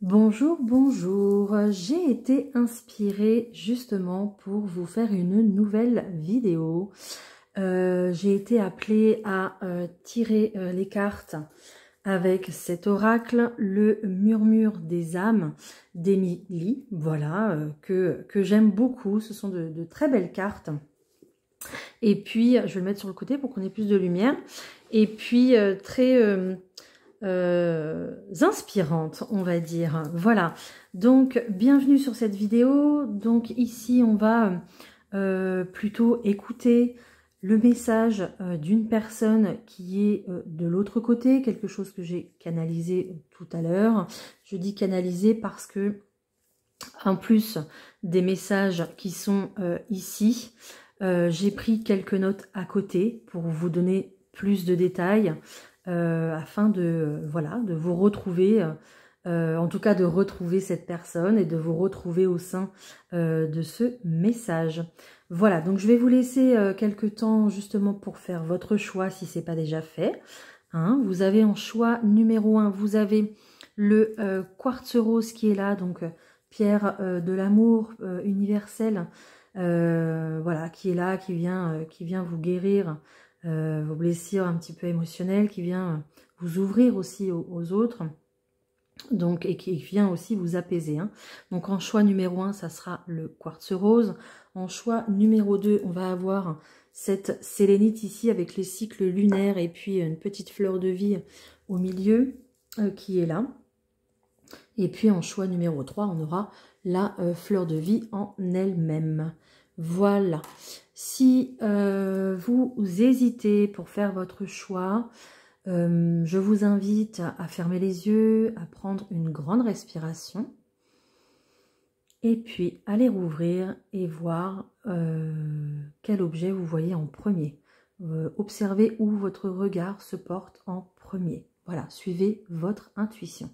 Bonjour, bonjour. J'ai été inspirée justement pour vous faire une nouvelle vidéo. J'ai été appelée à tirer les cartes avec cet oracle, le murmure des âmes d'Émilie, voilà, que j'aime beaucoup. Ce sont de très belles cartes. Et puis, je vais le mettre sur le côté pour qu'on ait plus de lumière. Et puis, très inspirante, on va dire. Voilà, donc bienvenue sur cette vidéo. Donc ici, on va plutôt écouter le message d'une personne qui est de l'autre côté, quelque chose que j'ai canalisé tout à l'heure. Je dis canalisé parce que, en plus des messages qui sont ici, j'ai pris quelques notes à côté pour vous donner plus de détails afin de, voilà, de vous retrouver, en tout cas de retrouver cette personne et de vous retrouver au sein de ce message. Voilà, donc je vais vous laisser quelques temps justement pour faire votre choix si ce n'est pas déjà fait. Hein, vous avez en choix numéro 1, vous avez le quartz rose qui est là, donc pierre de l'amour universel, voilà, qui est là, qui vient vous guérir vos blessures un petit peu émotionnelles, qui vient vous ouvrir aussi aux autres, donc, et qui vient aussi vous apaiser. Hein. Donc en choix numéro 1, ça sera le quartz rose. En choix numéro 2, on va avoir cette sélénite ici avec les cycles lunaires et puis une petite fleur de vie au milieu qui est là. Et puis en choix numéro 3, on aura la fleur de vie en elle-même. Voilà. Si vous hésitez pour faire votre choix, je vous invite à fermer les yeux, à prendre une grande respiration. Et puis à les rouvrir et voir quel objet vous voyez en premier. Observez où votre regard se porte en premier. Voilà, suivez votre intuition.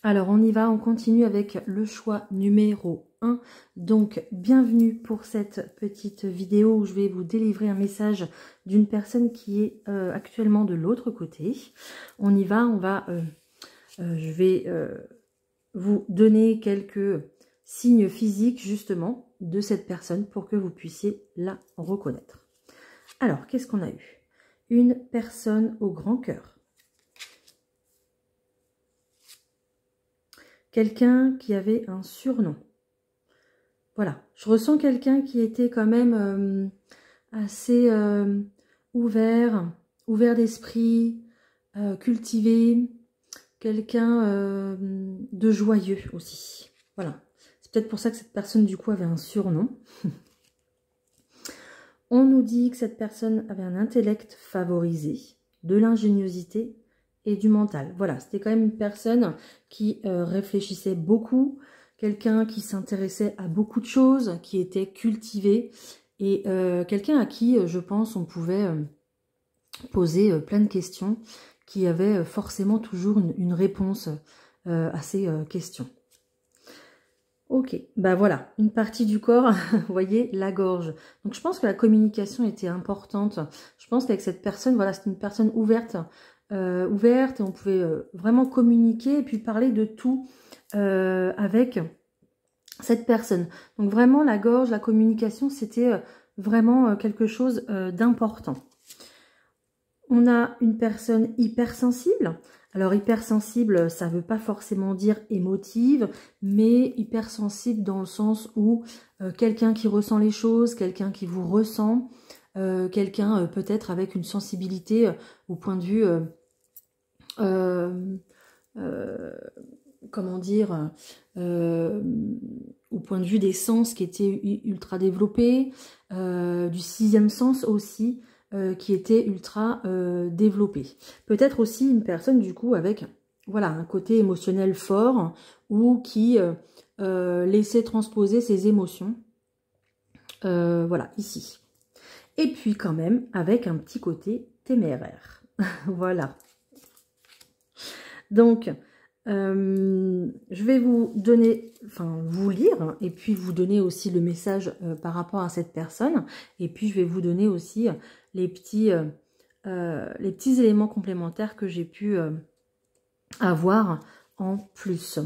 Alors on y va, on continue avec le choix numéro 1. Donc bienvenue pour cette petite vidéo où je vais vous délivrer un message d'une personne qui est actuellement de l'autre côté. On y va, je vais vous donner quelques signes physiques justement de cette personne pour que vous puissiez la reconnaître. Alors qu'est-ce qu'on a eu? Une personne au grand cœur. Quelqu'un qui avait un surnom. Voilà, je ressens quelqu'un qui était quand même assez ouvert d'esprit, cultivé, quelqu'un de joyeux aussi. Voilà, c'est peut-être pour ça que cette personne du coup avait un surnom. On nous dit que cette personne avait un intellect favorisé, de l'ingéniosité et du mental. Voilà, c'était quand même une personne qui réfléchissait beaucoup, quelqu'un qui s'intéressait à beaucoup de choses, qui était cultivé et quelqu'un à qui, je pense, on pouvait poser plein de questions, qui avait forcément toujours une réponse à ces questions. Ok, bah voilà, une partie du corps, vous voyez, la gorge. Donc je pense que la communication était importante. Je pense qu'avec cette personne, voilà, c'est une personne ouverte, et on pouvait vraiment communiquer et puis parler de tout avec cette personne. Donc vraiment la gorge, la communication, c'était vraiment quelque chose d'important. On a une personne hypersensible. Alors hypersensible, ça ne veut pas forcément dire émotive, mais hypersensible dans le sens où quelqu'un qui ressent les choses, quelqu'un qui vous ressent, quelqu'un peut-être avec une sensibilité au point de vue, comment dire, au point de vue des sens qui étaient ultra développés, du sixième sens aussi, qui était ultra développé. Peut-être aussi une personne du coup avec voilà un côté émotionnel fort ou qui laissait transposer ses émotions. Voilà, ici. Et puis quand même avec un petit côté téméraire. Voilà. Donc, Je vais vous donner, enfin vous lire, et puis vous donner aussi le message par rapport à cette personne. Et puis je vais vous donner aussi les petits éléments complémentaires que j'ai pu avoir en plus.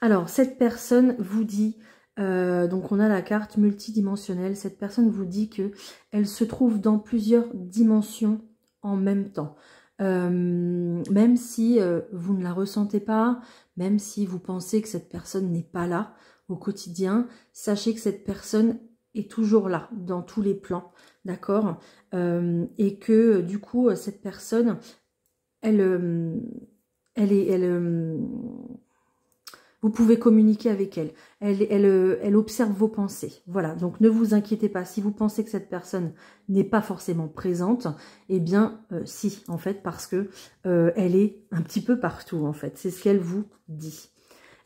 Alors, cette personne vous dit, donc on a la carte multidimensionnelle, cette personne vous dit que elle se trouve dans plusieurs dimensions en même temps. Même si vous ne la ressentez pas, même si vous pensez que cette personne n'est pas là au quotidien, sachez que cette personne est toujours là, dans tous les plans, d'accord, et que du coup, cette personne, elle vous pouvez communiquer avec elle. Elle observe vos pensées. Voilà, donc ne vous inquiétez pas. Si vous pensez que cette personne n'est pas forcément présente, eh bien, si, en fait, parce que elle est un petit peu partout, en fait. C'est ce qu'elle vous dit.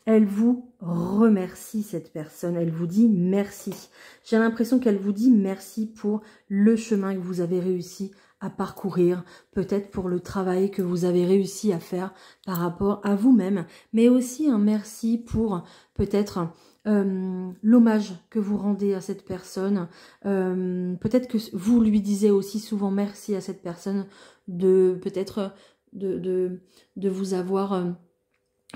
Elle vous remercie, cette personne. Elle vous dit merci. J'ai l'impression qu'elle vous dit merci pour le chemin que vous avez réussi à parcourir, peut-être pour le travail que vous avez réussi à faire par rapport à vous-même, mais aussi un merci pour peut-être l'hommage que vous rendez à cette personne. Peut-être que vous lui disiez aussi souvent merci à cette personne de peut-être de vous avoir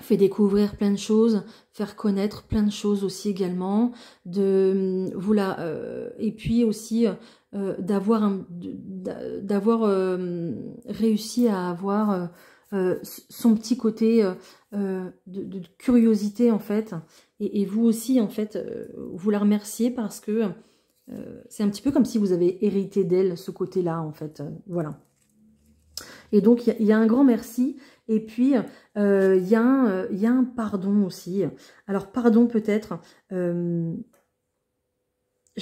fait découvrir plein de choses, faire connaître plein de choses aussi également, et puis aussi d'avoir réussi à avoir son petit côté de curiosité en fait, et vous aussi en fait, vous la remerciez parce que c'est un petit peu comme si vous avez hérité d'elle ce côté-là en fait, voilà. Et donc, il y a un grand merci. Et puis, il y a un pardon aussi. Alors, pardon peut-être. J'ai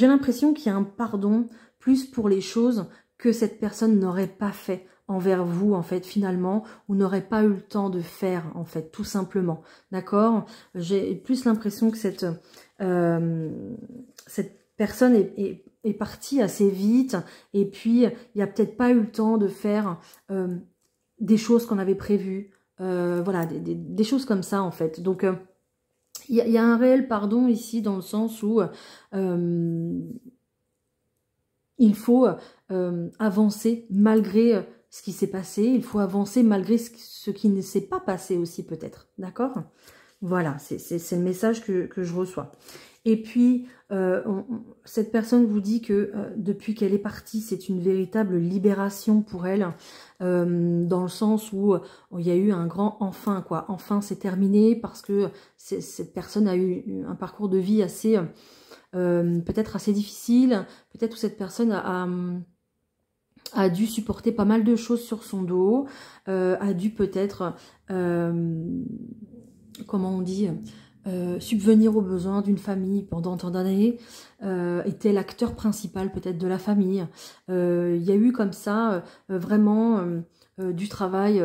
l'impression qu'il y a un pardon plus pour les choses que cette personne n'aurait pas fait envers vous, en fait, finalement, ou n'aurait pas eu le temps de faire, en fait, tout simplement. D'accord? J'ai plus l'impression que cette personne est partie assez vite, et puis il n'y a peut-être pas eu le temps de faire des choses qu'on avait prévues, voilà, des choses comme ça en fait. Donc il y a un réel pardon ici dans le sens où il faut avancer malgré ce qui s'est passé, il faut avancer malgré ce qui ne s'est pas passé aussi peut-être, d'accord? Voilà, c'est le message que je reçois. Et puis, cette personne vous dit que depuis qu'elle est partie, c'est une véritable libération pour elle, dans le sens où il y a eu un grand enfin, quoi. Enfin, c'est terminé parce que cette personne a eu un parcours de vie assez, peut-être assez difficile, peut-être où cette personne a dû supporter pas mal de choses sur son dos, a dû peut-être, comment on dit, subvenir aux besoins d'une famille pendant tant d'années, était l'acteur principal peut-être de la famille. Il y a eu comme ça vraiment du travail,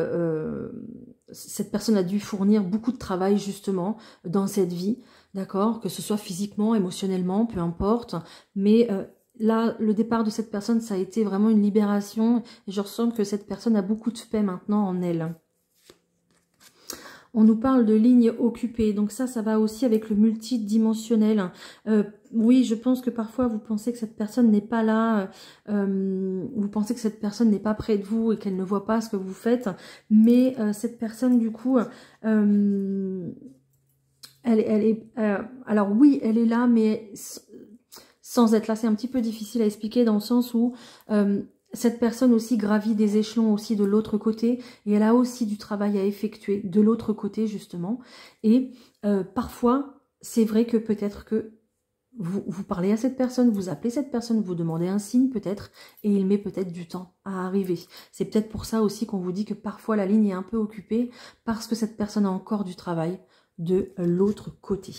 cette personne a dû fournir beaucoup de travail justement dans cette vie, d'accord, que ce soit physiquement, émotionnellement, peu importe, mais là, le départ de cette personne, ça a été vraiment une libération, et je ressens que cette personne a beaucoup de paix maintenant en elle. On nous parle de lignes occupées, donc ça va aussi avec le multidimensionnel. Oui, je pense que parfois vous pensez que cette personne n'est pas là, vous pensez que cette personne n'est pas près de vous et qu'elle ne voit pas ce que vous faites, mais cette personne du coup, alors oui, elle est là, mais sans être là. C'est un petit peu difficile à expliquer dans le sens où cette personne aussi gravit des échelons aussi de l'autre côté et elle a aussi du travail à effectuer de l'autre côté justement. Et parfois, c'est vrai que peut-être que vous parlez à cette personne, vous appelez cette personne, vous demandez un signe peut-être et il met peut-être du temps à arriver. C'est peut-être pour ça aussi qu'on vous dit que parfois la ligne est un peu occupée parce que cette personne a encore du travail de l'autre côté.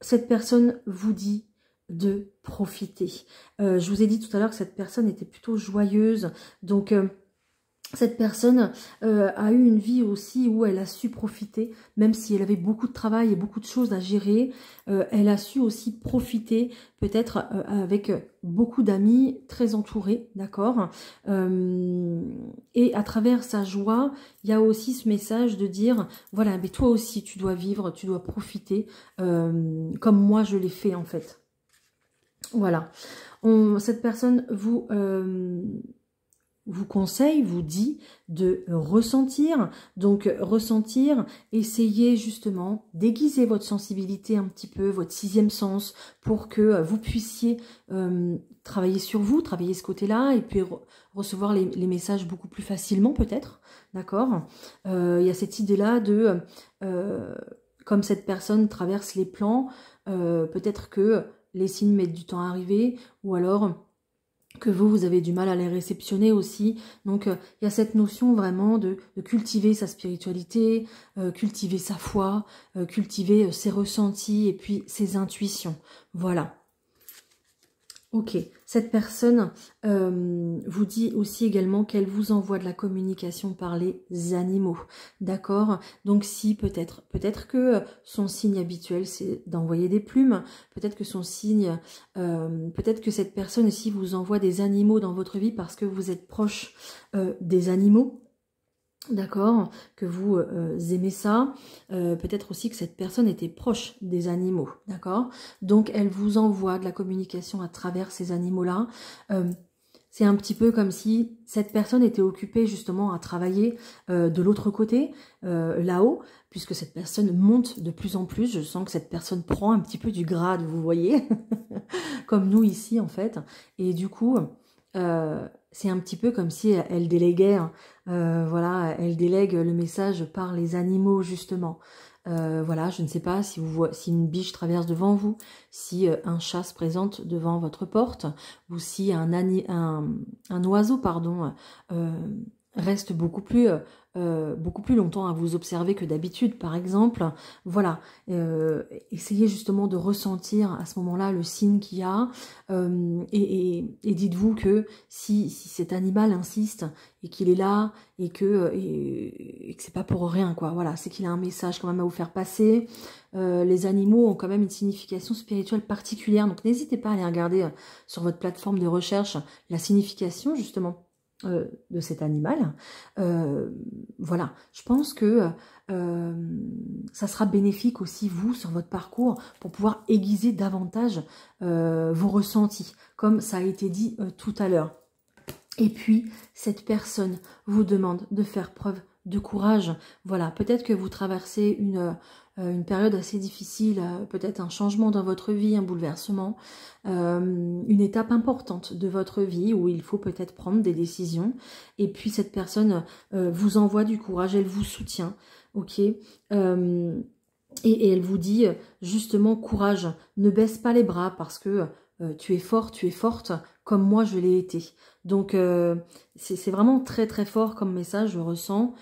Cette personne vous dit de profiter. Je vous ai dit tout à l'heure que cette personne était plutôt joyeuse, donc cette personne a eu une vie aussi où elle a su profiter, même si elle avait beaucoup de travail et beaucoup de choses à gérer, elle a su aussi profiter, peut-être avec beaucoup d'amis, très entourés, d'accord. Et à travers sa joie, il y a aussi ce message de dire, voilà, mais toi aussi tu dois vivre, tu dois profiter, comme moi je l'ai fait en fait. Voilà. Cette personne vous conseille, vous dit de ressentir. Donc ressentir, essayez justement d'aiguiser votre sensibilité un petit peu, votre sixième sens, pour que vous puissiez travailler sur vous, travailler ce côté-là, et puis recevoir les messages beaucoup plus facilement peut-être, d'accord. Il y a cette idée-là de, comme cette personne traverse les plans, peut-être que les signes mettent du temps à arriver, ou alors que vous avez du mal à les réceptionner aussi. Donc, il y a cette notion vraiment de cultiver sa spiritualité, cultiver sa foi, cultiver ses ressentis et puis ses intuitions. Voilà. Ok, cette personne vous dit aussi également qu'elle vous envoie de la communication par les animaux, d'accord? Donc si peut-être que son signe habituel c'est d'envoyer des plumes, peut-être que son signe, peut-être que cette personne aussi vous envoie des animaux dans votre vie parce que vous êtes proche des animaux. D'accord, que vous aimez ça, peut-être aussi que cette personne était proche des animaux, d'accord. Donc elle vous envoie de la communication à travers ces animaux-là. C'est un petit peu comme si cette personne était occupée justement à travailler de l'autre côté, là-haut, puisque cette personne monte de plus en plus. Je sens que cette personne prend un petit peu du grade, vous voyez, comme nous ici en fait. Et du coup, c'est un petit peu comme si elle déléguait, voilà, elle délègue le message par les animaux justement. Voilà, je ne sais pas si si une biche traverse devant vous, si un chat se présente devant votre porte, ou si un oiseau, pardon, reste beaucoup plus longtemps à vous observer que d'habitude, par exemple. Voilà, essayez justement de ressentir à ce moment-là le signe qu'il y a, et dites-vous que si cet animal insiste et qu'il est là et que c'est pas pour rien, quoi. Voilà, c'est qu'il a un message quand même à vous faire passer. Les animaux ont quand même une signification spirituelle particulière, donc n'hésitez pas à aller regarder sur votre plateforme de recherche la signification justement de cet animal. Voilà, je pense que ça sera bénéfique aussi, vous, sur votre parcours, pour pouvoir aiguiser davantage vos ressentis, comme ça a été dit tout à l'heure. Et puis, cette personne vous demande de faire preuve de courage. Voilà, peut-être que vous traversez une période assez difficile, peut-être un changement dans votre vie, un bouleversement, une étape importante de votre vie où il faut peut-être prendre des décisions. Et puis, cette personne vous envoie du courage, elle vous soutient, ok. Et elle vous dit justement, courage, ne baisse pas les bras parce que tu es fort, tu es forte, comme moi je l'ai été. Donc c'est vraiment très très fort comme message, je ressens.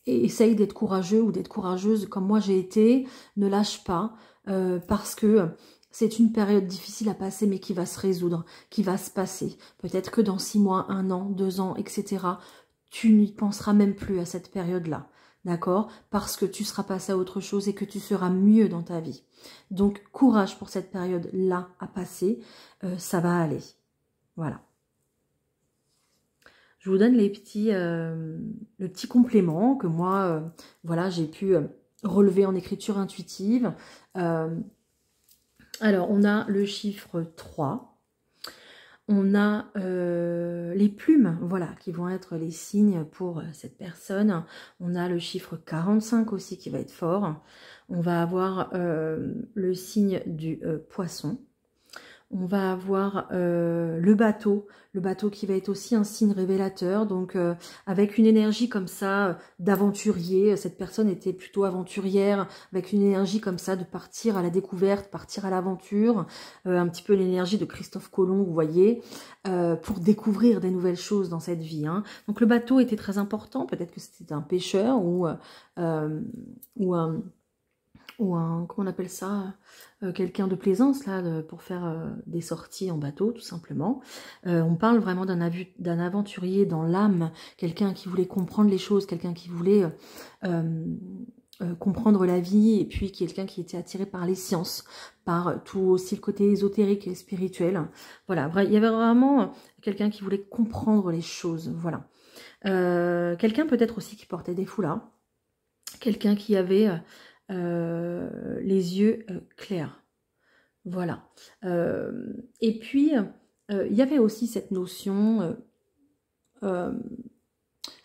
Et essaye d'être courageux ou d'être courageuse comme moi j'ai été, ne lâche pas, parce que c'est une période difficile à passer mais qui va se résoudre, qui va se passer. Peut-être que dans 6 mois, 1 an, 2 ans, etc., tu n'y penseras même plus à cette période-là. D'accord? Parce que tu seras passé à autre chose et que tu seras mieux dans ta vie. Donc, courage pour cette période-là à passer. Ça va aller. Voilà. Je vous donne le petit complément que moi, voilà, j'ai pu relever en écriture intuitive. Alors, on a le chiffre 3. On a les plumes, voilà, qui vont être les signes pour cette personne. On a le chiffre 45 aussi qui va être fort. On va avoir le signe du poisson. On va avoir le bateau qui va être aussi un signe révélateur, donc avec une énergie comme ça d'aventurier. Cette personne était plutôt aventurière, avec une énergie comme ça de partir à la découverte, partir à l'aventure, un petit peu l'énergie de Christophe Colomb, vous voyez, pour découvrir des nouvelles choses dans cette vie, hein. Donc le bateau était très important, peut-être que c'était un pêcheur ou ou un, comment on appelle ça, quelqu'un de plaisance, là, pour faire des sorties en bateau, tout simplement. On parle vraiment d'un aventurier dans l'âme, quelqu'un qui voulait comprendre les choses, quelqu'un qui voulait comprendre la vie, et puis quelqu'un qui était attiré par les sciences, par tout aussi le côté ésotérique et spirituel. Voilà, il y avait vraiment quelqu'un qui voulait comprendre les choses, voilà. Quelqu'un peut-être aussi qui portait des foulards, quelqu'un qui avait les yeux clairs, voilà. Et puis, il y avait aussi cette notion...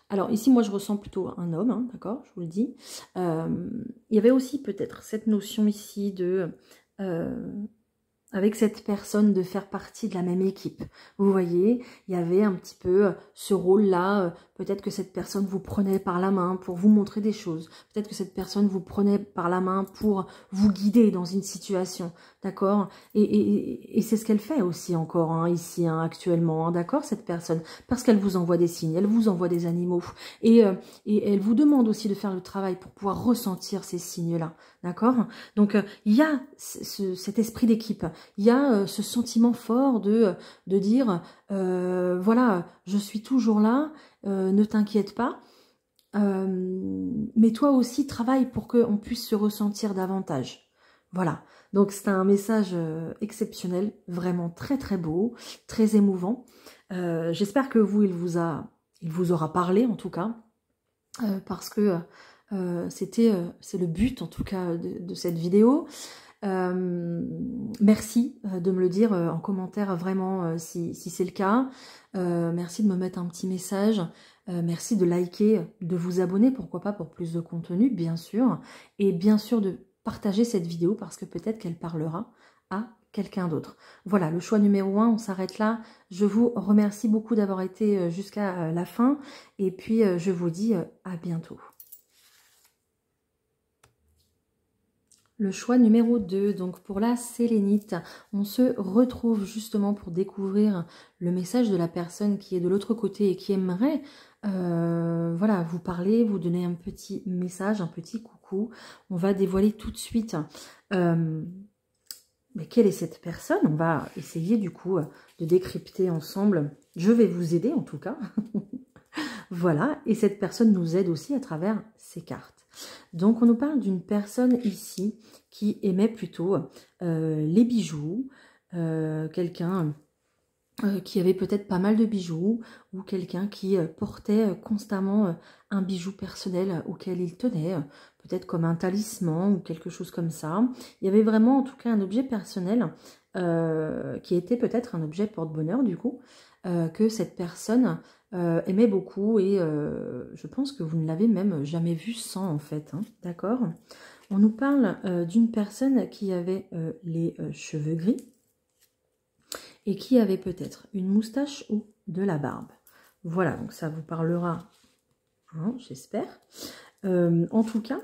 alors ici, moi, je ressens plutôt un homme, hein, d'accord, je vous le dis. Il y avait aussi peut-être cette notion ici de... avec cette personne de faire partie de la même équipe. Vous voyez, il y avait un petit peu ce rôle-là, peut-être que cette personne vous prenait par la main pour vous montrer des choses, peut-être que cette personne vous prenait par la main pour vous guider dans une situation, d'accord? Et c'est ce qu'elle fait aussi encore, hein, ici, hein, actuellement, hein, d'accord, cette personne, parce qu'elle vous envoie des signes, elle vous envoie des animaux, et elle vous demande aussi de faire le travail pour pouvoir ressentir ces signes-là, d'accord? Donc, il y a cet esprit d'équipe, il y a ce sentiment fort de dire, voilà, je suis toujours là, ne t'inquiète pas, mais toi aussi travaille pour qu'on puisse se ressentir davantage. Voilà, donc c'est un message exceptionnel, vraiment très très beau, très émouvant. J'espère que vous, il vous aura parlé en tout cas, parce que c'est le but en tout cas de cette vidéo. Merci de me le dire en commentaire vraiment si c'est le cas. Merci de me mettre un petit message. Merci de liker, de vous abonner, pourquoi pas, pour plus de contenu, bien sûr. Et bien sûr de partager cette vidéo parce que peut-être qu'elle parlera à quelqu'un d'autre. Voilà, le choix numéro 1, on s'arrête là. Je vous remercie beaucoup d'avoir été jusqu'à la fin. Et puis, je vous dis à bientôt. Le choix numéro 2, donc pour la sélénite, on se retrouve justement pour découvrir le message de la personne qui est de l'autre côté et qui aimerait voilà, vous parler, vous donner un petit message, un petit coucou. On va dévoiler tout de suite mais quelle est cette personne? On va essayer du coup de décrypter ensemble. Je vais vous aider en tout cas. Voilà, et cette personne nous aide aussi à travers ces cartes. Donc, on nous parle d'une personne ici qui aimait plutôt les bijoux, quelqu'un qui avait peut-être pas mal de bijoux, ou quelqu'un qui portait constamment un bijou personnel auquel il tenait, peut-être comme un talisman ou quelque chose comme ça. Il y avait vraiment en tout cas un objet personnel qui était peut-être un objet porte-bonheur du coup, que cette personne aimait beaucoup, et je pense que vous ne l'avez même jamais vu sans en fait, hein, d'accord? On nous parle d'une personne qui avait les cheveux gris et qui avait peut-être une moustache ou de la barbe. Voilà, donc ça vous parlera, hein, j'espère. En tout cas,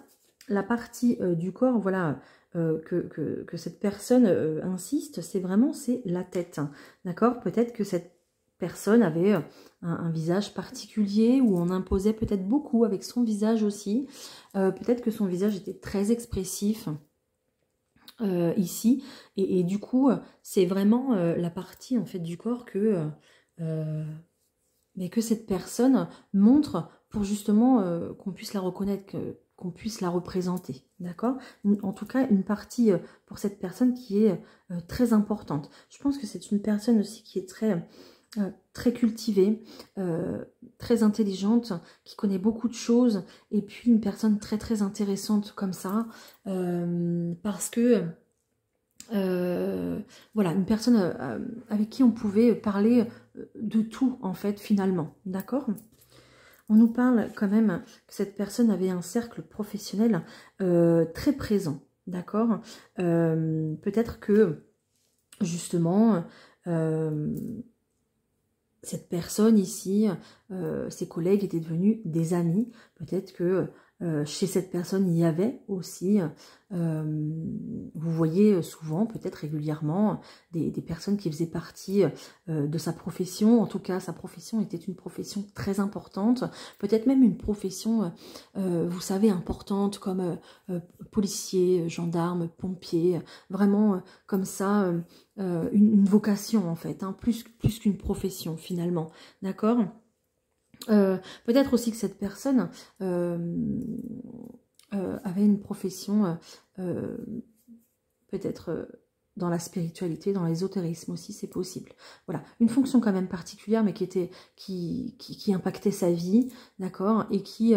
la partie du corps, voilà, que cette personne insiste, c'est vraiment la tête, hein, d'accord? Peut-être que cette personne avait un visage particulier, où on imposait peut-être beaucoup avec son visage aussi. Peut-être que son visage était très expressif ici. Et du coup, c'est vraiment la partie en fait du corps mais que cette personne montre pour justement qu'on puisse la reconnaître, qu'on puisse la représenter, d'accord? En tout cas, une partie pour cette personne qui est très importante. Je pense que c'est une personne aussi qui est très cultivée, très intelligente, qui connaît beaucoup de choses, et puis une personne très intéressante comme ça, parce que voilà, une personne avec qui on pouvait parler de tout en fait finalement, d'accord? On nous parle quand même que cette personne avait un cercle professionnel très présent, d'accord? Peut-être que justement cette personne ici, ses collègues étaient devenus des amis. Peut-être que chez cette personne, il y avait aussi, vous voyez souvent, peut-être régulièrement, des personnes qui faisaient partie de sa profession. En tout cas, sa profession était une profession très importante, peut-être même une profession, vous savez, importante, comme policier, gendarme, pompier, vraiment comme ça, une vocation en fait, hein, plus qu'une profession finalement, d'accord. Peut-être aussi que cette personne avait une profession peut-être dans la spiritualité, dans l'ésotérisme aussi, c'est possible. Voilà, une fonction quand même particulière, mais qui impactait sa vie, d'accord, et qui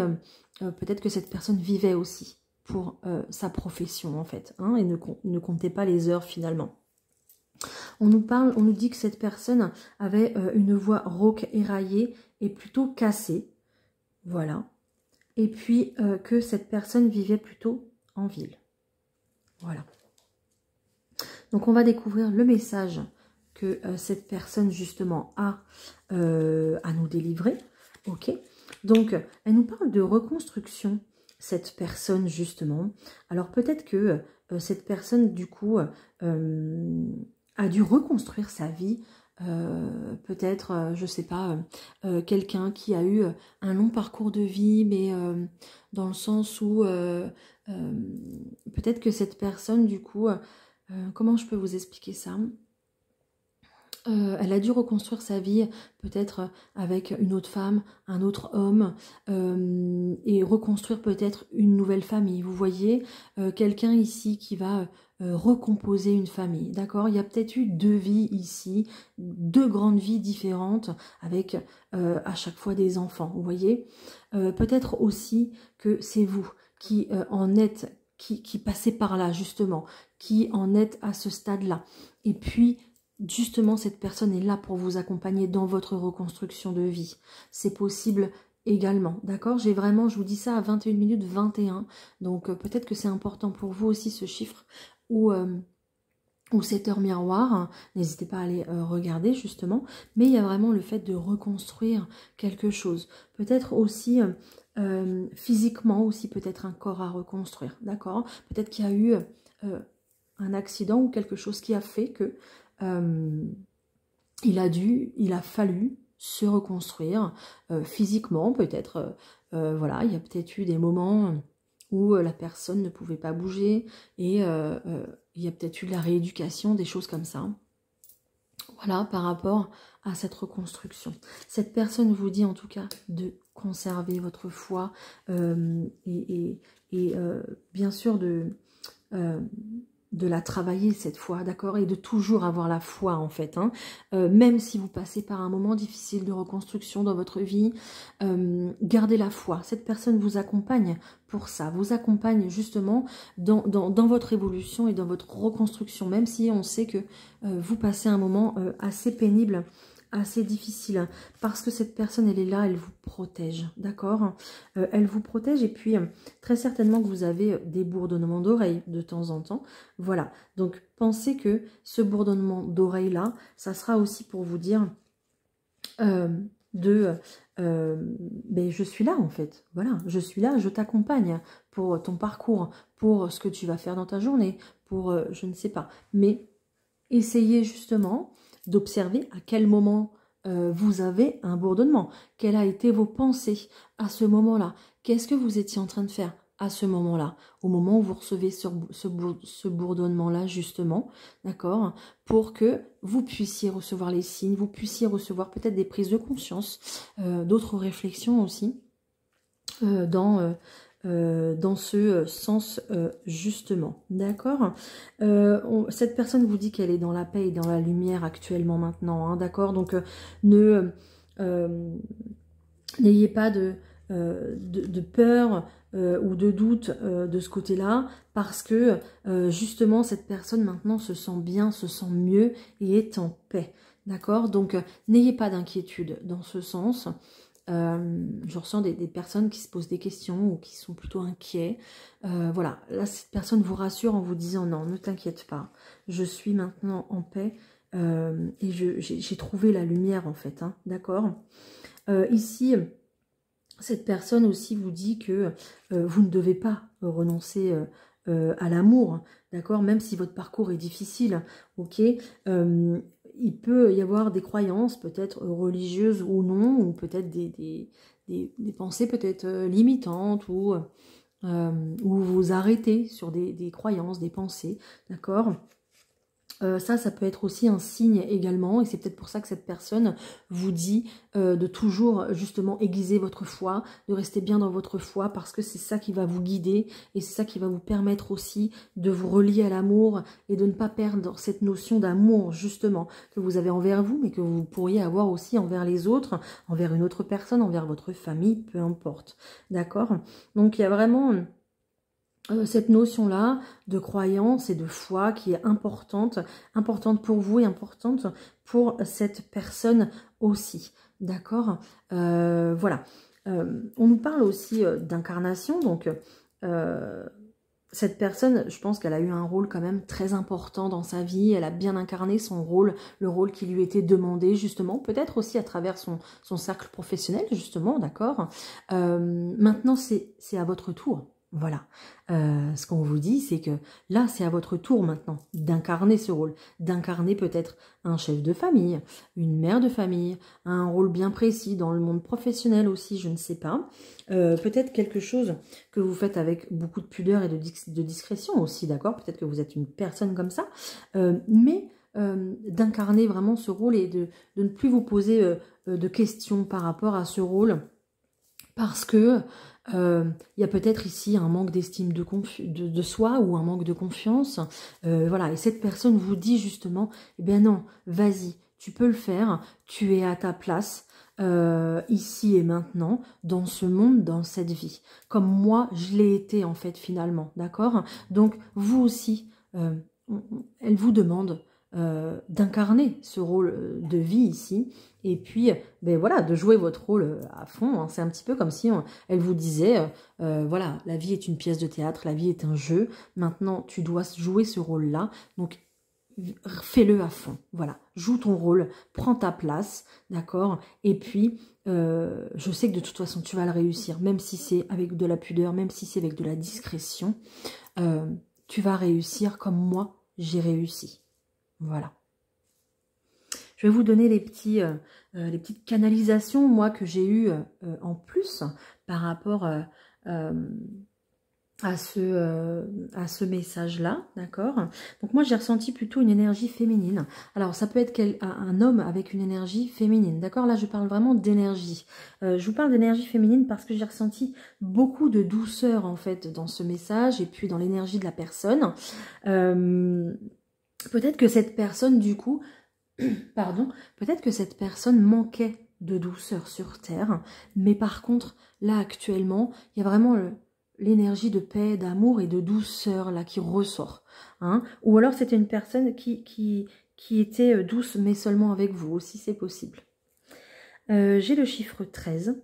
peut-être que cette personne vivait aussi pour sa profession en fait, hein, et ne comptait pas les heures finalement. On nous dit que cette personne avait une voix rauque, éraillée et plutôt cassée. Voilà. Et puis que cette personne vivait plutôt en ville. Voilà. Donc on va découvrir le message que cette personne justement a à nous délivrer. Ok. Donc elle nous parle de reconstruction, cette personne justement. Alors peut-être que cette personne du coup a dû reconstruire sa vie, peut-être, je sais pas, quelqu'un qui a eu un long parcours de vie, mais dans le sens où peut-être que cette personne, du coup, comment je peux vous expliquer ça ? Elle a dû reconstruire sa vie, peut-être avec une autre femme, un autre homme, et reconstruire peut-être une nouvelle famille. Vous voyez, quelqu'un ici qui va recomposer une famille, d'accord? Il y a peut-être eu deux vies ici, deux grandes vies différentes, avec à chaque fois des enfants, vous voyez? Peut-être aussi que c'est vous qui en êtes, qui passez par là, justement, qui en êtes à ce stade-là. Et puis, justement, cette personne est là pour vous accompagner dans votre reconstruction de vie. C'est possible également, d'accord? J'ai vraiment, je vous dis ça à 21 minutes 21, donc peut-être que c'est important pour vous aussi ce chiffre ou cette heure miroir, hein. N'hésitez pas à aller regarder justement, mais il y a vraiment le fait de reconstruire quelque chose. Peut-être aussi physiquement, aussi peut-être un corps à reconstruire, d'accord? Peut-être qu'il y a eu un accident ou quelque chose qui a fait que il a fallu se reconstruire physiquement, peut-être, voilà, il y a peut-être eu des moments où la personne ne pouvait pas bouger et il y a peut-être eu de la rééducation, des choses comme ça. Voilà, par rapport à cette reconstruction. Cette personne vous dit en tout cas de conserver votre foi et bien sûr de la travailler cette fois, d'accord, et de toujours avoir la foi en fait, hein. Même si vous passez par un moment difficile de reconstruction dans votre vie, gardez la foi. Cette personne vous accompagne pour ça, vous accompagne justement dans votre évolution et dans votre reconstruction, même si on sait que vous passez un moment assez pénible, assez difficile, parce que cette personne, elle est là, elle vous protège, d'accord, elle vous protège, et puis très certainement que vous avez des bourdonnements d'oreilles de temps en temps, voilà, donc pensez que ce bourdonnement d'oreilles là, ça sera aussi pour vous dire ben, je suis là en fait, voilà, je suis là, je t'accompagne pour ton parcours, pour ce que tu vas faire dans ta journée, pour je ne sais pas, mais essayez justement d'observer à quel moment vous avez un bourdonnement. Quelles a été vos pensées à ce moment-là? Qu'est-ce que vous étiez en train de faire à ce moment-là? Au moment où vous recevez ce bourdonnement-là, justement, d'accord? Pour que vous puissiez recevoir les signes, vous puissiez recevoir peut-être des prises de conscience, d'autres réflexions aussi, dans ce sens justement, d'accord. Cette personne vous dit qu'elle est dans la paix et dans la lumière actuellement maintenant, hein, d'accord, donc n'ayez pas de peur ou de doute de ce côté-là, parce que justement cette personne maintenant se sent bien, se sent mieux et est en paix, d'accord, donc n'ayez pas d'inquiétude dans ce sens. Je ressens des personnes qui se posent des questions ou qui sont plutôt inquiets. Voilà, là cette personne vous rassure en vous disant non, ne t'inquiète pas, je suis maintenant en paix et j'ai trouvé la lumière en fait, hein, d'accord. Ici, cette personne aussi vous dit que vous ne devez pas renoncer à l'amour, d'accord? Même si votre parcours est difficile, ok? Il peut y avoir des croyances, peut-être religieuses ou non, ou peut-être des pensées peut-être limitantes, ou vous arrêtez sur des croyances, des pensées, d'accord? Ça peut être aussi un signe également, et c'est peut-être pour ça que cette personne vous dit de toujours justement aiguiser votre foi, de rester bien dans votre foi, parce que c'est ça qui va vous guider, et c'est ça qui va vous permettre aussi de vous relier à l'amour, et de ne pas perdre cette notion d'amour justement, que vous avez envers vous, mais que vous pourriez avoir aussi envers les autres, envers une autre personne, envers votre famille, peu importe, d'accord? Donc il y a vraiment cette notion-là de croyance et de foi qui est importante pour vous et importante pour cette personne aussi, d'accord? Voilà. On nous parle aussi d'incarnation, donc cette personne, je pense qu'elle a eu un rôle quand même très important dans sa vie, elle a bien incarné son rôle, le rôle qui lui était demandé justement, peut-être aussi à travers son cercle professionnel justement, d'accord? Maintenant c'est à votre tour. Voilà, ce qu'on vous dit, c'est que là, c'est à votre tour maintenant d'incarner ce rôle, d'incarner peut-être un chef de famille, une mère de famille, un rôle bien précis dans le monde professionnel aussi, je ne sais pas. Peut-être quelque chose que vous faites avec beaucoup de pudeur et de discrétion aussi, d'accord? Peut-être que vous êtes une personne comme ça, mais d'incarner vraiment ce rôle et de ne plus vous poser de questions par rapport à ce rôle, parce que il y a peut-être ici un manque d'estime de soi, ou un manque de confiance. Voilà, et cette personne vous dit justement, eh bien non, vas-y, tu peux le faire, tu es à ta place, ici et maintenant, dans ce monde, dans cette vie. Comme moi, je l'ai été en fait finalement, d'accord? Donc vous aussi, elle vous demande d'incarner ce rôle de vie ici, et puis ben voilà, de jouer votre rôle à fond, hein. C'est un petit peu comme si elle vous disait voilà, la vie est une pièce de théâtre, la vie est un jeu, maintenant tu dois jouer ce rôle-là, donc fais-le à fond, voilà, joue ton rôle, prends ta place, d'accord? Et puis je sais que de toute façon tu vas le réussir, même si c'est avec de la pudeur, même si c'est avec de la discrétion, tu vas réussir comme moi j'ai réussi. Voilà. Je vais vous donner les petites canalisations, moi, que j'ai eues en plus par rapport à ce message-là, d'accord? Donc moi, j'ai ressenti plutôt une énergie féminine. Alors, ça peut être un homme avec une énergie féminine, d'accord? Là, je parle vraiment d'énergie. Je vous parle d'énergie féminine parce que j'ai ressenti beaucoup de douceur, en fait, dans ce message, et puis dans l'énergie de la personne. Peut-être que cette personne, du coup, pardon, peut-être que cette personne manquait de douceur sur Terre, mais par contre, là, actuellement, il y a vraiment l'énergie de paix, d'amour et de douceur, là, qui ressort. Hein. Ou alors, c'était une personne qui était douce, mais seulement avec vous, aussi, c'est possible. J'ai le chiffre 13.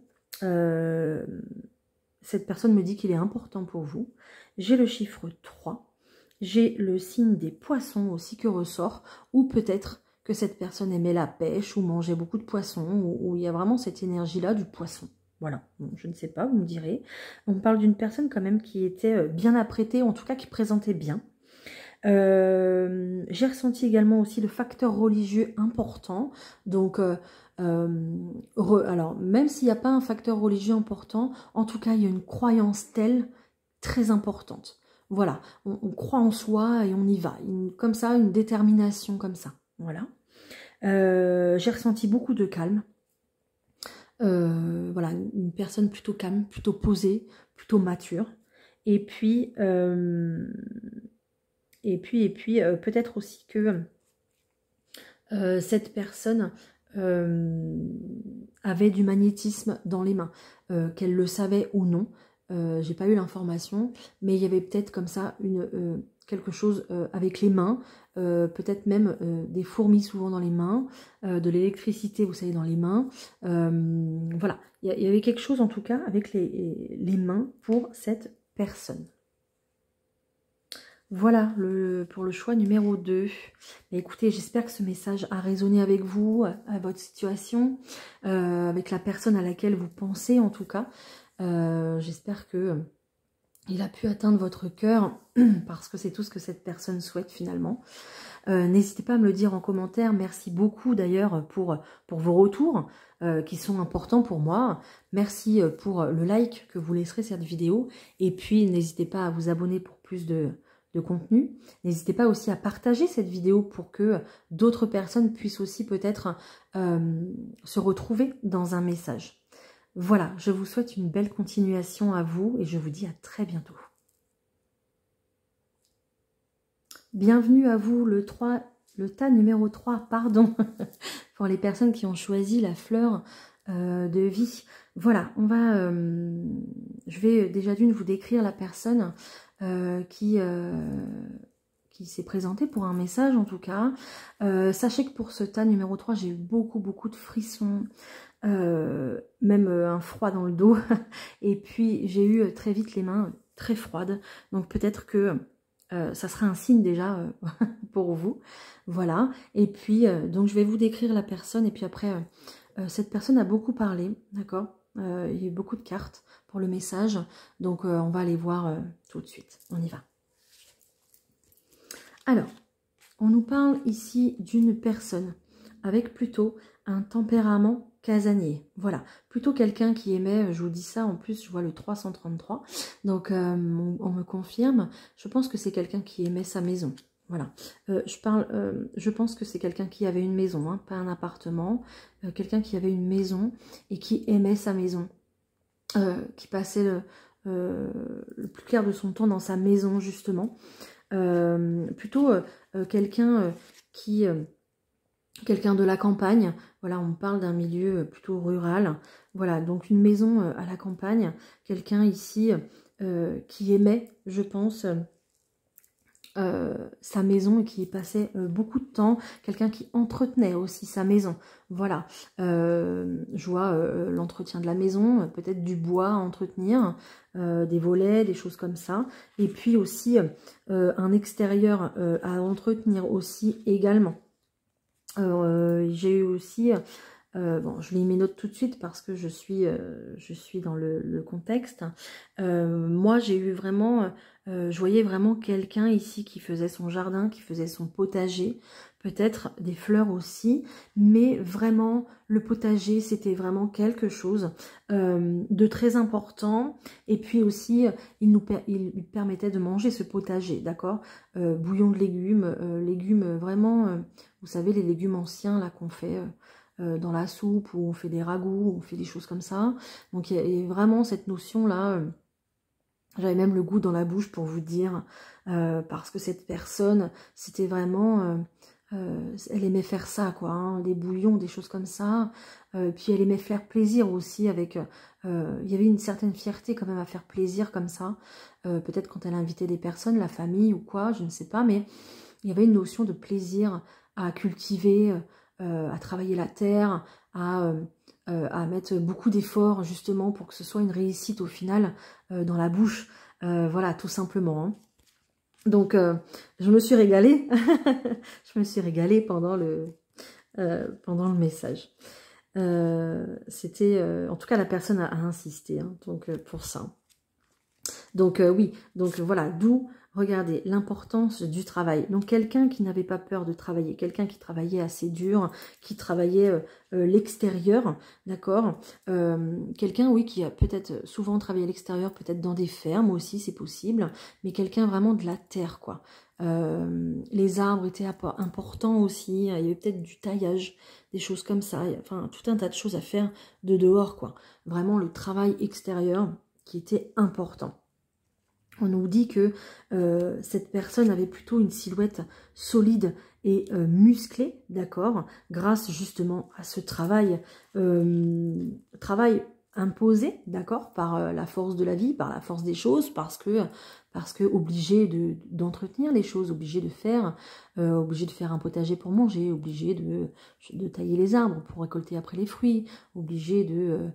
Cette personne me dit qu'il est important pour vous. J'ai le chiffre 3. J'ai le signe des poissons aussi que ressort, ou peut-être que cette personne aimait la pêche, ou mangeait beaucoup de poissons, ou il y a vraiment cette énergie-là du poisson. Voilà, je ne sais pas, vous me direz. On parle d'une personne quand même qui était bien apprêtée, en tout cas qui présentait bien. J'ai ressenti également aussi le facteur religieux important, donc alors même s'il n'y a pas un facteur religieux important, en tout cas il y a une croyance telle très importante. Voilà, on croit en soi et on y va, comme ça, une détermination comme ça, voilà. J'ai ressenti beaucoup de calme, voilà, une personne plutôt calme, plutôt posée, plutôt mature, et puis peut-être aussi que cette personne avait du magnétisme dans les mains, qu'elle le savait ou non. J'ai pas eu l'information, mais il y avait peut-être comme ça quelque chose avec les mains, peut-être même des fourmis souvent dans les mains, de l'électricité, vous savez, dans les mains. Voilà, il y avait quelque chose en tout cas avec les mains pour cette personne. Voilà pour le choix numéro 2. Mais écoutez, j'espère que ce message a résonné avec vous, à votre situation, avec la personne à laquelle vous pensez en tout cas. J'espère que il a pu atteindre votre cœur parce que c'est tout ce que cette personne souhaite finalement. N'hésitez pas à me le dire en commentaire. Merci beaucoup d'ailleurs pour vos retours qui sont importants pour moi. Merci pour le like que vous laisserez cette vidéo. Et puis n'hésitez pas à vous abonner pour plus de contenu. N'hésitez pas aussi à partager cette vidéo pour que d'autres personnes puissent aussi peut-être se retrouver dans un message. Voilà, je vous souhaite une belle continuation à vous et je vous dis à très bientôt. Bienvenue à vous, le tas numéro 3, pardon, pour les personnes qui ont choisi la fleur de vie. Voilà, je vais déjà d'une vous décrire la personne qui s'est présentée pour un message en tout cas. Sachez que pour ce tas numéro 3, j'ai eu beaucoup de frissons, même un froid dans le dos. Et puis j'ai eu très vite les mains très froides. Donc peut-être que ça sera un signe déjà pour vous. Voilà. Et puis, donc je vais vous décrire la personne. Et puis après, cette personne a beaucoup parlé. D'accord. Il y a eu beaucoup de cartes pour le message. Donc, on va aller voir tout de suite. On y va. Alors, on nous parle ici d'une personne avec plutôt un tempérament casanier. Voilà, plutôt quelqu'un qui aimait, je vous dis ça, en plus je vois le 333, donc on me confirme, je pense que c'est quelqu'un qui aimait sa maison. Voilà, je pense que c'est quelqu'un qui avait une maison, hein, pas un appartement, quelqu'un qui avait une maison et qui aimait sa maison, qui passait le plus clair de son temps dans sa maison justement, plutôt quelqu'un quelqu'un de la campagne. Voilà, on parle d'un milieu plutôt rural. Voilà, donc une maison à la campagne. Quelqu'un ici qui aimait, je pense, sa maison et qui y passait beaucoup de temps. Quelqu'un qui entretenait aussi sa maison. Voilà, je vois l'entretien de la maison, peut-être du bois à entretenir, des volets, des choses comme ça. Et puis aussi un extérieur à entretenir aussi également. J'ai eu aussi, bon, je lis mes notes tout de suite parce que je suis dans le contexte. Moi, j'ai eu vraiment, je voyais vraiment quelqu'un ici qui faisait son jardin, qui faisait son potager, peut-être des fleurs aussi, mais vraiment, le potager, c'était vraiment quelque chose de très important. Et puis aussi, il permettait de manger ce potager, d'accord, bouillon de légumes, légumes vraiment, vous savez, les légumes anciens là qu'on fait dans la soupe, où on fait des ragoûts, où on fait des choses comme ça. Donc il y a vraiment cette notion-là, j'avais même le goût dans la bouche pour vous dire, parce que cette personne, c'était vraiment, elle aimait faire ça, quoi, hein, des bouillons, des choses comme ça. Puis elle aimait faire plaisir aussi avec, il y avait une certaine fierté quand même à faire plaisir comme ça. Peut-être quand elle invitait des personnes, la famille ou quoi, je ne sais pas, mais il y avait une notion de plaisir à cultiver, à travailler la terre, à mettre beaucoup d'efforts justement pour que ce soit une réussite au final dans la bouche. Voilà, tout simplement. Hein. Donc, je me suis régalée. Je me suis régalée pendant le message. C'était, en tout cas, la personne a insisté, hein, donc pour ça. Donc oui, donc voilà, d'où, regardez, l'importance du travail. Donc quelqu'un qui n'avait pas peur de travailler, quelqu'un qui travaillait assez dur, qui travaillait l'extérieur, d'accord, quelqu'un, oui, qui a peut-être souvent travaillé à l'extérieur, peut-être dans des fermes aussi, c'est possible, mais quelqu'un vraiment de la terre, quoi. Les arbres étaient importants aussi, il y avait peut-être du taillage, des choses comme ça, enfin tout un tas de choses à faire de dehors, quoi. Vraiment le travail extérieur qui était important. On nous dit que cette personne avait plutôt une silhouette solide et musclée, d'accord, grâce justement à ce travail, travail imposé, d'accord, par la force de la vie, par la force des choses, parce que obligé d'entretenir les choses, obligé de faire un potager pour manger, obligé de tailler les arbres pour récolter après les fruits, obligé de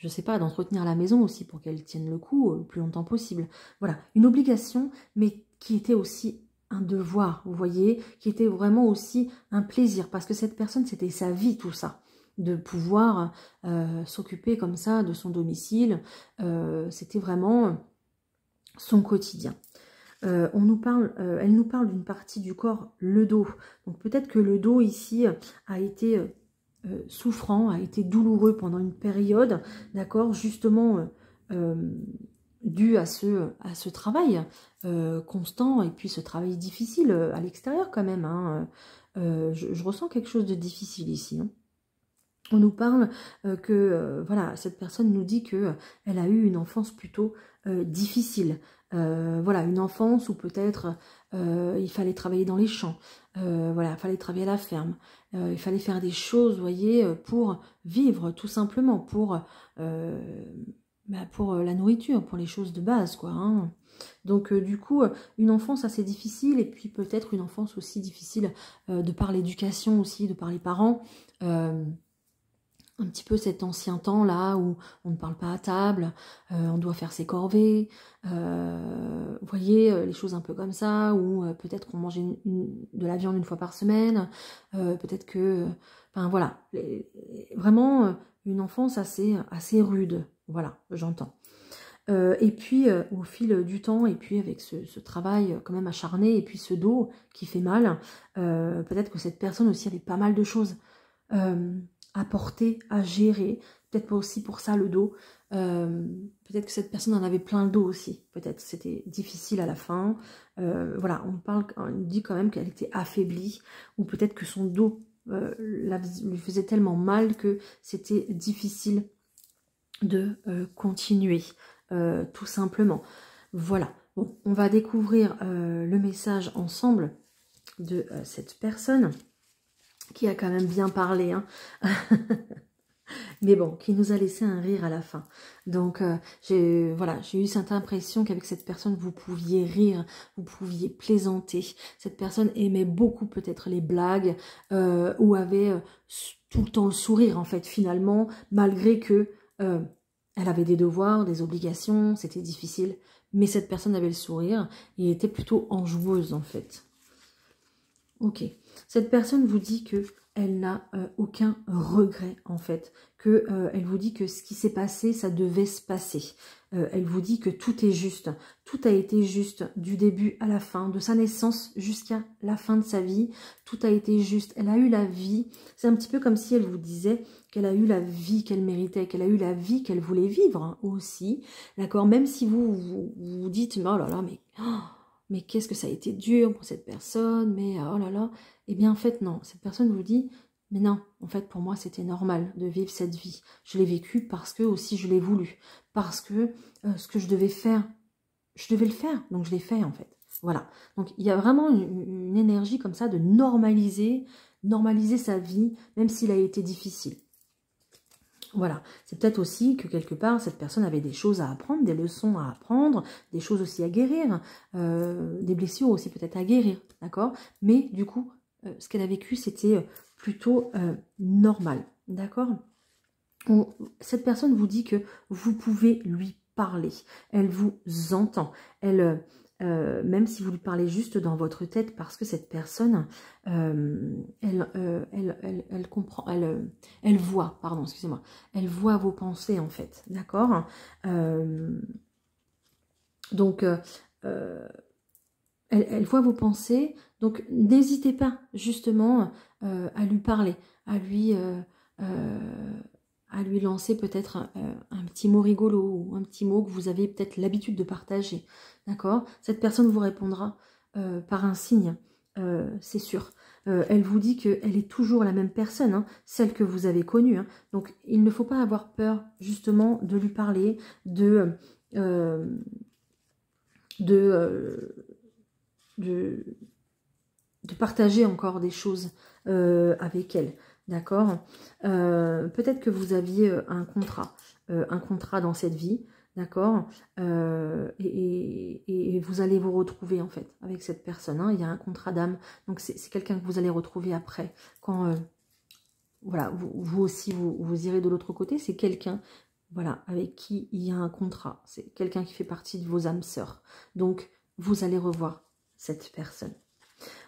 je sais pas, d'entretenir la maison aussi pour qu'elle tienne le coup le plus longtemps possible. Voilà, une obligation, mais qui était aussi un devoir, vous voyez, qui était vraiment aussi un plaisir, parce que cette personne, c'était sa vie, tout ça, de pouvoir s'occuper comme ça de son domicile, c'était vraiment son quotidien. Elle nous parle d'une partie du corps, le dos. Donc peut-être que le dos ici a été souffrant, a été douloureux pendant une période, d'accord, justement dû à ce travail constant et puis ce travail difficile à l'extérieur quand même. Hein. Je ressens quelque chose de difficile ici. Hein. On nous parle voilà, cette personne nous dit que elle a eu une enfance plutôt difficile. Voilà, une enfance où peut-être il fallait travailler dans les champs, voilà, il fallait travailler à la ferme, il fallait faire des choses, vous voyez, pour vivre tout simplement, pour la nourriture, pour les choses de base, quoi. Hein. Donc du coup, une enfance assez difficile, et puis peut-être une enfance aussi difficile de par l'éducation aussi, de par les parents. Un petit peu cet ancien temps là où on ne parle pas à table, on doit faire ses corvées, vous voyez, les choses un peu comme ça, ou peut-être qu'on mangeait de la viande une fois par semaine, peut-être que, enfin voilà, vraiment une enfance assez rude, voilà, j'entends. Et puis au fil du temps, et puis avec ce travail quand même acharné, et puis ce dos qui fait mal, peut-être que cette personne aussi avait pas mal de choses à porter, à gérer, peut-être pas aussi pour ça le dos, peut-être que cette personne en avait plein le dos aussi, peut-être c'était difficile à la fin, voilà, on dit quand même qu'elle était affaiblie, ou peut-être que son dos lui faisait tellement mal que c'était difficile de continuer, tout simplement. Voilà, bon, on va découvrir le message ensemble de cette personne, qui a quand même bien parlé, hein. Mais bon, qui nous a laissé un rire à la fin. Donc, voilà, j'ai eu cette impression qu'avec cette personne, vous pouviez rire, vous pouviez plaisanter. Cette personne aimait beaucoup peut-être les blagues, ou avait tout le temps le sourire, en fait, finalement, malgré que elle avait des devoirs, des obligations, c'était difficile. Mais cette personne avait le sourire et était plutôt enjoueuse, en fait. Ok. Cette personne vous dit que elle n'a aucun regret, en fait. Que elle vous dit que ce qui s'est passé, ça devait se passer. Elle vous dit que tout est juste. Tout a été juste du début à la fin, de sa naissance jusqu'à la fin de sa vie. Tout a été juste. Elle a eu la vie. C'est un petit peu comme si elle vous disait qu'elle a eu la vie qu'elle méritait, qu'elle a eu la vie qu'elle voulait vivre, hein, aussi. D'accord? Même si vous dites, oh là là, mais... Oh, mais qu'est-ce que ça a été dur pour cette personne, mais oh là là, eh bien en fait non, cette personne vous dit, mais non, en fait pour moi c'était normal de vivre cette vie, je l'ai vécue parce que aussi je l'ai voulu, parce que ce que je devais faire, je devais le faire, donc je l'ai fait en fait, voilà. Donc il y a vraiment une énergie comme ça de normaliser sa vie, même s'il a été difficile. Voilà, c'est peut-être aussi que quelque part, cette personne avait des choses à apprendre, des leçons à apprendre, des choses aussi à guérir, des blessures aussi peut-être à guérir, d'accord? Mais du coup, ce qu'elle a vécu, c'était plutôt normal, d'accord? Cette personne vous dit que vous pouvez lui parler, elle vous entend, elle... même si vous lui parlez juste dans votre tête, parce que cette personne, elle comprend, elle voit, pardon, excusez-moi, elle voit vos pensées en fait, d'accord? Donc, elle voit vos pensées, donc n'hésitez pas justement à lui parler, à lui lancer peut-être un petit mot rigolo ou un petit mot que vous avez peut-être l'habitude de partager, d'accord? Cette personne vous répondra par un signe, c'est sûr. Elle vous dit qu'elle est toujours la même personne, hein, celle que vous avez connue. Hein. Donc, il ne faut pas avoir peur justement de lui parler, de partager encore des choses avec elle. D'accord, peut-être que vous aviez un contrat dans cette vie, d'accord, et vous allez vous retrouver en fait avec cette personne, hein, il y a un contrat d'âme, donc c'est quelqu'un que vous allez retrouver après, quand voilà, vous aussi vous irez de l'autre côté, c'est quelqu'un, voilà, avec qui il y a un contrat, c'est quelqu'un qui fait partie de vos âmes sœurs, donc vous allez revoir cette personne.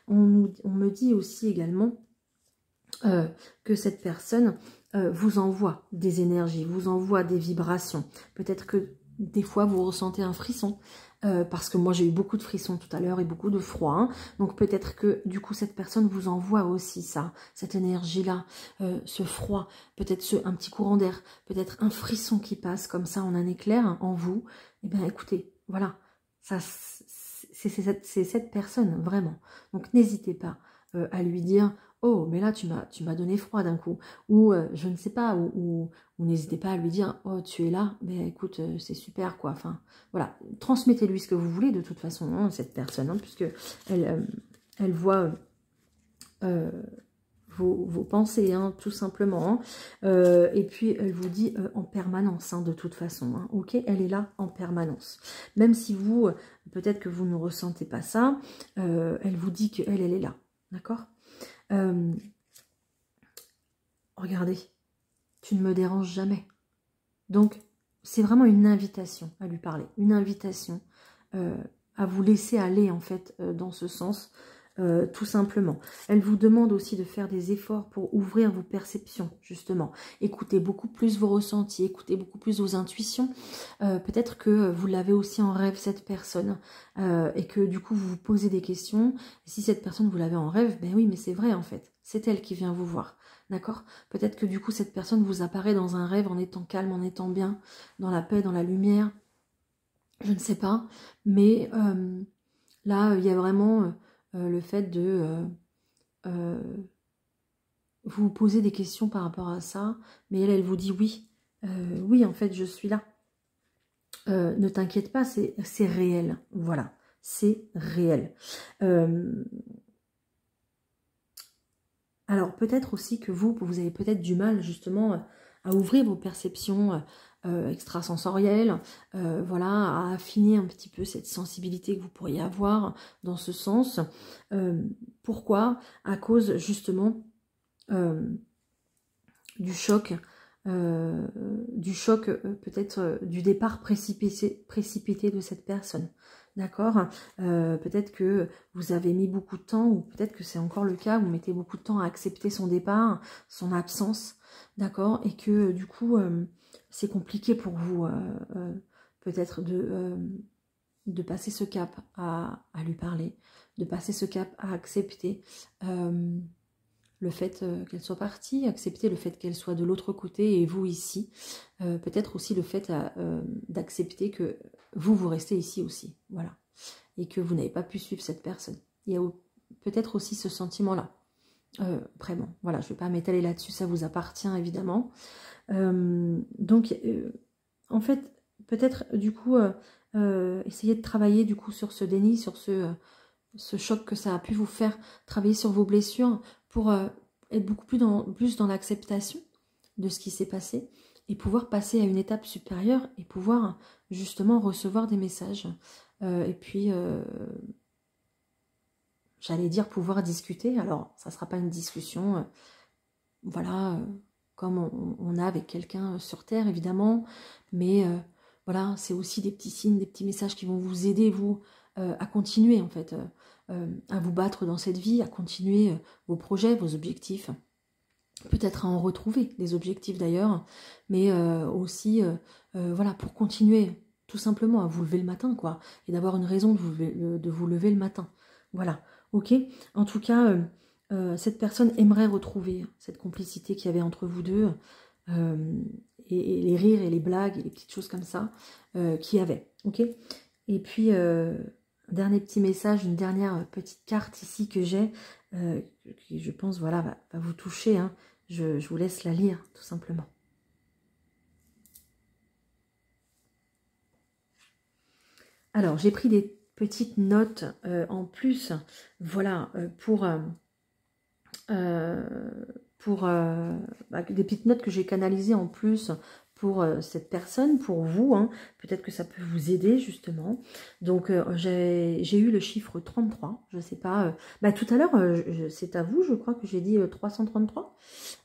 On me dit aussi également que cette personne vous envoie des énergies, vous envoie des vibrations. Peut-être que des fois vous ressentez un frisson, parce que moi j'ai eu beaucoup de frissons tout à l'heure et beaucoup de froid, hein. Donc peut-être que du coup cette personne vous envoie aussi ça, cette énergie-là, ce froid, peut-être un petit courant d'air, peut-être un frisson qui passe comme ça en un éclair hein, en vous. Eh bien écoutez, voilà, ça c'est cette personne vraiment. Donc n'hésitez pas à lui dire oh, mais là, tu m'as donné froid d'un coup. Ou, je ne sais pas, ou n'hésitez pas à lui dire, oh, tu es là, mais écoute, c'est super, quoi. Enfin, voilà, transmettez-lui ce que vous voulez, de toute façon, hein, cette personne, hein, puisque elle voit vos pensées, hein, tout simplement. Hein. Et puis, elle vous dit en permanence, hein, de toute façon. Hein, ok, elle est là en permanence. Même si vous, peut-être que vous ne ressentez pas ça, elle vous dit qu'elle est là. D'accord ? Regardez, tu ne me déranges jamais. Donc, c'est vraiment une invitation à lui parler. Une invitation à vous laisser aller, en fait, dans ce sens, tout simplement. Elle vous demande aussi de faire des efforts pour ouvrir vos perceptions, justement. Écoutez beaucoup plus vos ressentis, écoutez beaucoup plus vos intuitions. Peut-être que vous l'avez aussi en rêve, cette personne, et que du coup, vous vous posez des questions. Et si cette personne, vous l'avez en rêve, ben oui, mais c'est vrai, en fait. C'est elle qui vient vous voir. D'accord? Peut-être que du coup, cette personne vous apparaît dans un rêve en étant calme, en étant bien, dans la paix, dans la lumière. Je ne sais pas. Mais là, il y a vraiment le fait de vous poser des questions par rapport à ça. Mais elle vous dit oui. Oui, en fait, je suis là. Ne t'inquiète pas, c'est réel. Voilà, c'est réel. Alors, peut-être aussi que vous avez peut-être du mal, justement, à ouvrir vos perceptions extrasensorielles, voilà, à affiner un petit peu cette sensibilité que vous pourriez avoir dans ce sens. Pourquoi? À cause, justement, du choc peut-être du départ précipité de cette personne. D'accord? Peut-être que vous avez mis beaucoup de temps, ou peut-être que c'est encore le cas, vous mettez beaucoup de temps à accepter son départ, son absence, d'accord? Et que du coup, c'est compliqué pour vous, peut-être de passer ce cap à lui parler, de passer ce cap à accepter le fait qu'elle soit partie, accepter le fait qu'elle soit de l'autre côté et vous ici. Peut-être aussi le fait d'accepter que vous restez ici aussi. Voilà. Et que vous n'avez pas pu suivre cette personne. Il y a peut-être aussi ce sentiment-là. Après, bon, voilà, je ne vais pas m'étaler là-dessus, ça vous appartient évidemment. Donc, en fait, peut-être du coup, essayer de travailler du coup sur ce déni, sur ce choc que ça a pu vous faire, travailler sur vos blessures pour être beaucoup plus dans l'acceptation de ce qui s'est passé et pouvoir passer à une étape supérieure et pouvoir justement recevoir des messages. Et puis, j'allais dire pouvoir discuter. Alors, ça ne sera pas une discussion, voilà, comme on a avec quelqu'un sur Terre, évidemment. Mais voilà, c'est aussi des petits signes, des petits messages qui vont vous aider, vous, à continuer, en fait, à vous battre dans cette vie, à continuer vos projets, vos objectifs. Peut-être à en retrouver des objectifs d'ailleurs, mais aussi, voilà, pour continuer tout simplement à vous lever le matin, quoi, et d'avoir une raison de vous lever le matin. Voilà, ok. En tout cas, cette personne aimerait retrouver cette complicité qu'il y avait entre vous deux, et les rires et les blagues et les petites choses comme ça qu'il y avait, ok. Et puis, dernier petit message, une dernière petite carte ici que j'ai, qui je pense, voilà, va vous toucher, hein. Je vous laisse la lire, tout simplement. Alors, j'ai pris des petites notes en plus, voilà, pour des petites notes que j'ai canalisées en plus pour cette personne, pour vous, hein. Peut-être que ça peut vous aider justement. Donc j'ai eu le chiffre 33, je ne sais pas, tout à l'heure c'est à vous, je crois que j'ai dit 333.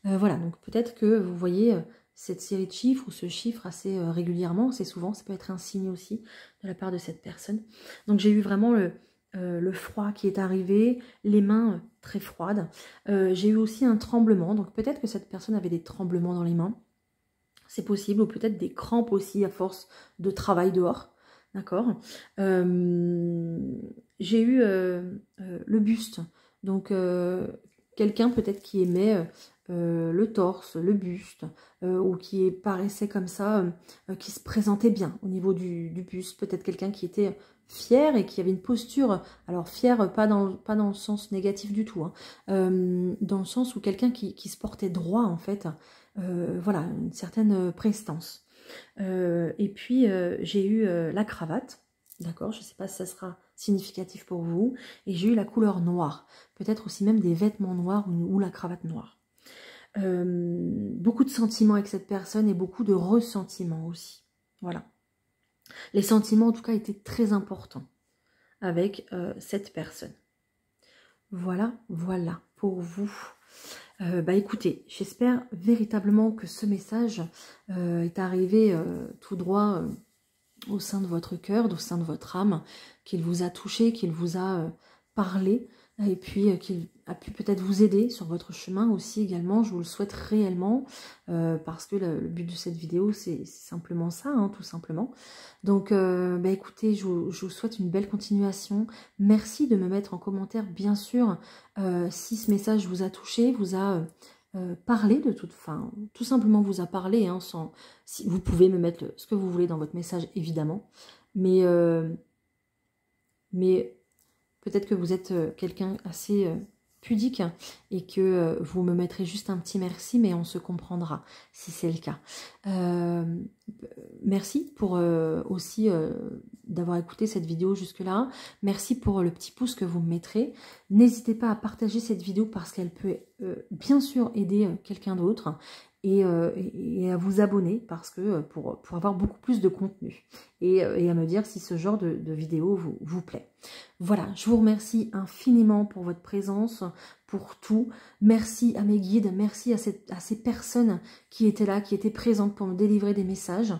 Voilà, donc peut-être que vous voyez cette série de chiffres ou ce chiffre assez régulièrement, assez souvent, ça peut être un signe aussi de la part de cette personne. Donc j'ai eu vraiment le froid qui est arrivé, les mains très froides. J'ai eu aussi un tremblement, donc peut-être que cette personne avait des tremblements dans les mains. C'est possible, ou peut-être des crampes aussi à force de travail dehors. D'accord. J'ai eu le buste. Donc, quelqu'un peut-être qui aimait le torse, le buste, ou qui paraissait comme ça, qui se présentait bien au niveau du buste. Peut-être quelqu'un qui était fier et qui avait une posture, alors fier, pas dans le sens négatif du tout, hein, dans le sens où quelqu'un qui se portait droit en fait, voilà, une certaine prestance. Et puis j'ai eu la cravate, d'accord, je ne sais pas si ça sera significatif pour vous, et j'ai eu la couleur noire, peut-être aussi même des vêtements noirs ou la cravate noire. Beaucoup de sentiments avec cette personne et beaucoup de ressentiments aussi, voilà. Les sentiments en tout cas étaient très importants avec cette personne. Voilà, voilà pour vous. Bah écoutez, j'espère véritablement que ce message est arrivé tout droit au sein de votre cœur, au sein de votre âme, qu'il vous a touché, qu'il vous a parlé, et puis qu'il a pu peut-être vous aider sur votre chemin aussi également. Je vous le souhaite réellement, parce que le but de cette vidéo, c'est simplement ça, hein, tout simplement. Donc, bah écoutez, je vous souhaite une belle continuation. Merci de me mettre en commentaire, bien sûr, si ce message vous a touché, vous a parlé de toute fin, tout simplement vous a parlé, hein, sans, si, vous pouvez me mettre ce que vous voulez dans votre message, évidemment, mais peut-être que vous êtes quelqu'un assez pudique et que vous me mettrez juste un petit merci, mais on se comprendra si c'est le cas. Merci pour aussi d'avoir écouté cette vidéo jusque-là. Merci pour le petit pouce que vous me mettrez. N'hésitez pas à partager cette vidéo parce qu'elle peut bien sûr aider quelqu'un d'autre. Et à vous abonner parce que pour avoir beaucoup plus de contenu et à me dire si ce genre de vidéo vous plaît. Voilà, je vous remercie infiniment pour votre présence, pour tout. Merci à mes guides, merci à ces personnes qui étaient là, qui étaient présentes pour me délivrer des messages.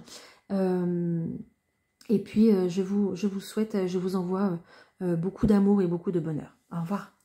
Et puis je vous souhaite, je vous envoie beaucoup d'amour et beaucoup de bonheur. Au revoir.